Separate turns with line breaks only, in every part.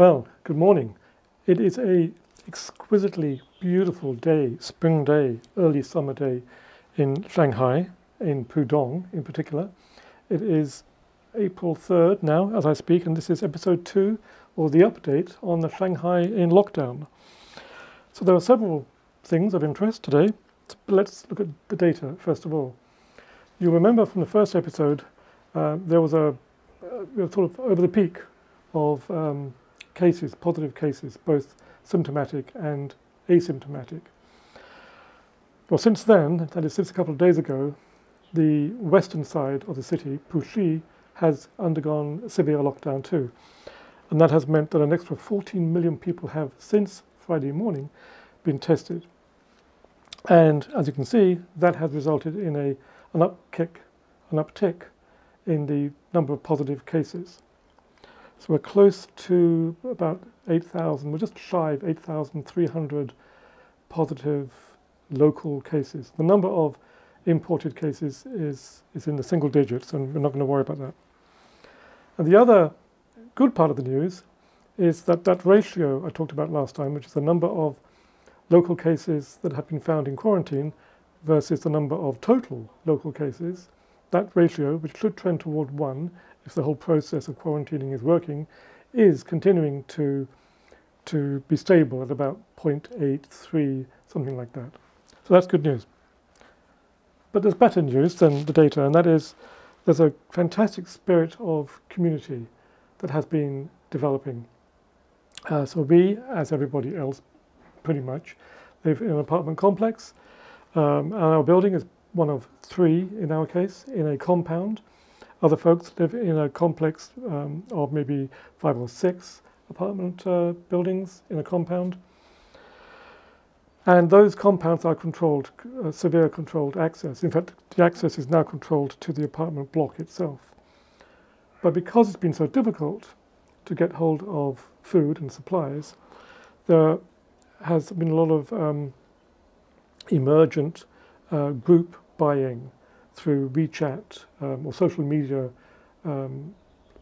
Well, good morning. It is a exquisitely beautiful day, spring day, early summer day in Shanghai, in Pudong in particular. It is April 3rd now as I speak, and this is episode 2 or the update on the Shanghai in lockdown. So there are several things of interest today. Let's look at the data first of all. You'll remember from the first episode there was a sort of over the peak of cases, positive cases, both symptomatic and asymptomatic. Well, since then, that is since a couple of days ago, the western side of the city, Puxi, has undergone severe lockdown too. And that has meant that an extra 14 million people have, since Friday morning, been tested. And as you can see, that has resulted in an uptick in the number of positive cases. So we're close to about 8,000, we're just shy of 8,300 positive local cases. The number of imported cases is in the single digits, and we're not going to worry about that. And the other good part of the news is that that ratio I talked about last time, which is the number of local cases that have been found in quarantine versus the number of total local cases, that ratio, which should trend toward 1 if the whole process of quarantining is working, is continuing to be stable at about 0.83, something like that. So that's good news. But there's better news than the data, and that is there's a fantastic spirit of community that has been developing. So we, as everybody else pretty much, live in an apartment complex. Our building is one of 3 in our case, in a compound. Other folks live in a complex of maybe 5 or 6 apartment buildings in a compound. And those compounds are controlled, severe controlled access. In fact, the access is now controlled to the apartment block itself. But because it's been so difficult to get hold of food and supplies, there has been a lot of emergent group buying through WeChat or social media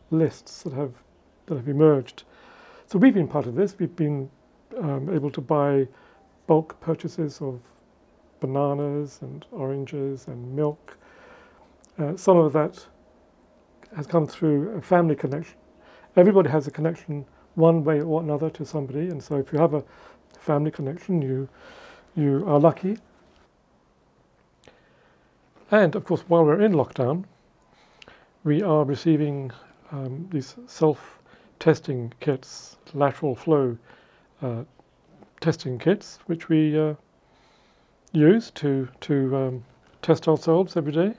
lists that have emerged. So we've been part of this. We've been able to buy bulk purchases of bananas and oranges and milk. Some of that has come through a family connection. Everybody has a connection one way or another to somebody, and so if you have a family connection, you are lucky. And of course, while we're in lockdown, we are receiving these self-testing kits, lateral flow testing kits, which we use to test ourselves every day.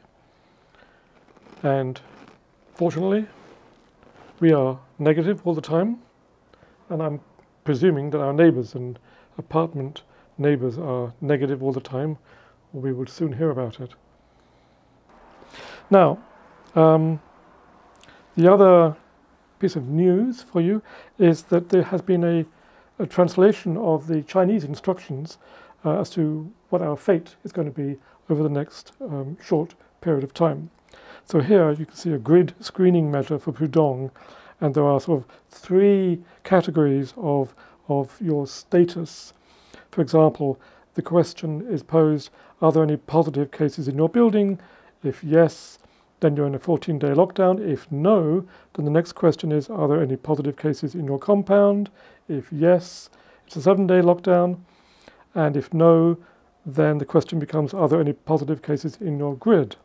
And fortunately, we are negative all the time, and I'm presuming that our neighbours and apartment neighbours are negative all the time, or we would soon hear about it. Now, the other piece of news for you is that there has been a translation of the Chinese instructions as to what our fate is going to be over the next short period of time. So here you can see a grid screening measure for Pudong, and there are sort of 3 categories of your status. For example, the question is posed, are there any positive cases in your building? If yes, then you're in a 14-day lockdown. If no, then the next question is, are there any positive cases in your compound? If yes, it's a 7-day lockdown. And if no, then the question becomes, are there any positive cases in your grid?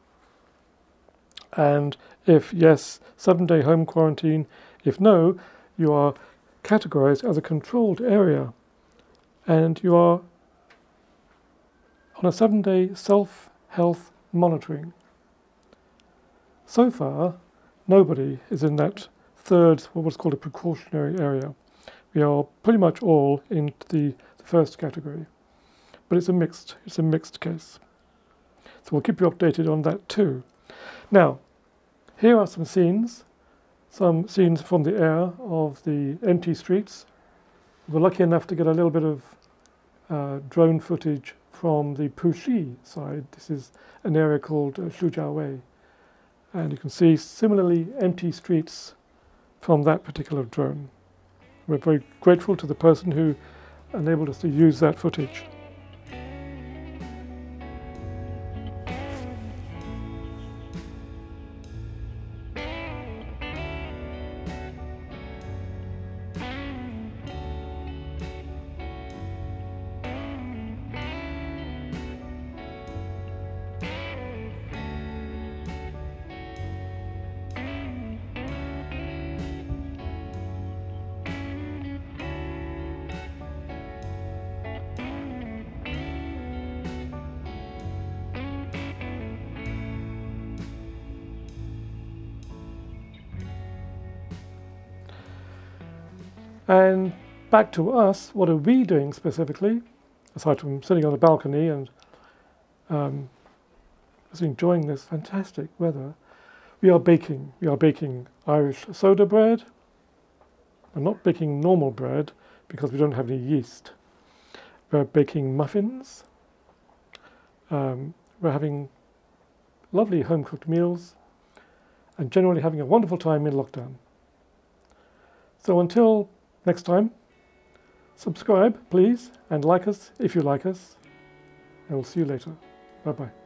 And if yes, 7-day home quarantine. If no, you are categorized as a controlled area, and you are on a 7-day self-health monitoring. So far, nobody is in that third, what's called a precautionary area. We are pretty much all in the first category, but it's a mixed case. So we'll keep you updated on that too. Now, here are some scenes from the air of the empty streets. We're lucky enough to get a little bit of drone footage from the Puxi side. This is an area called Shujiawei. And you can see similarly empty streets from that particular drone. We're very grateful to the person who enabled us to use that footage. And back to us, what are we doing specifically, aside from sitting on the balcony and just enjoying this fantastic weather? We are baking. We are baking Irish soda bread. We're not baking normal bread because we don't have any yeast. We're baking muffins. We're having lovely home-cooked meals and generally having a wonderful time in lockdown. So until next time, subscribe, please, and like us if you like us, and we'll see you later. Bye-bye.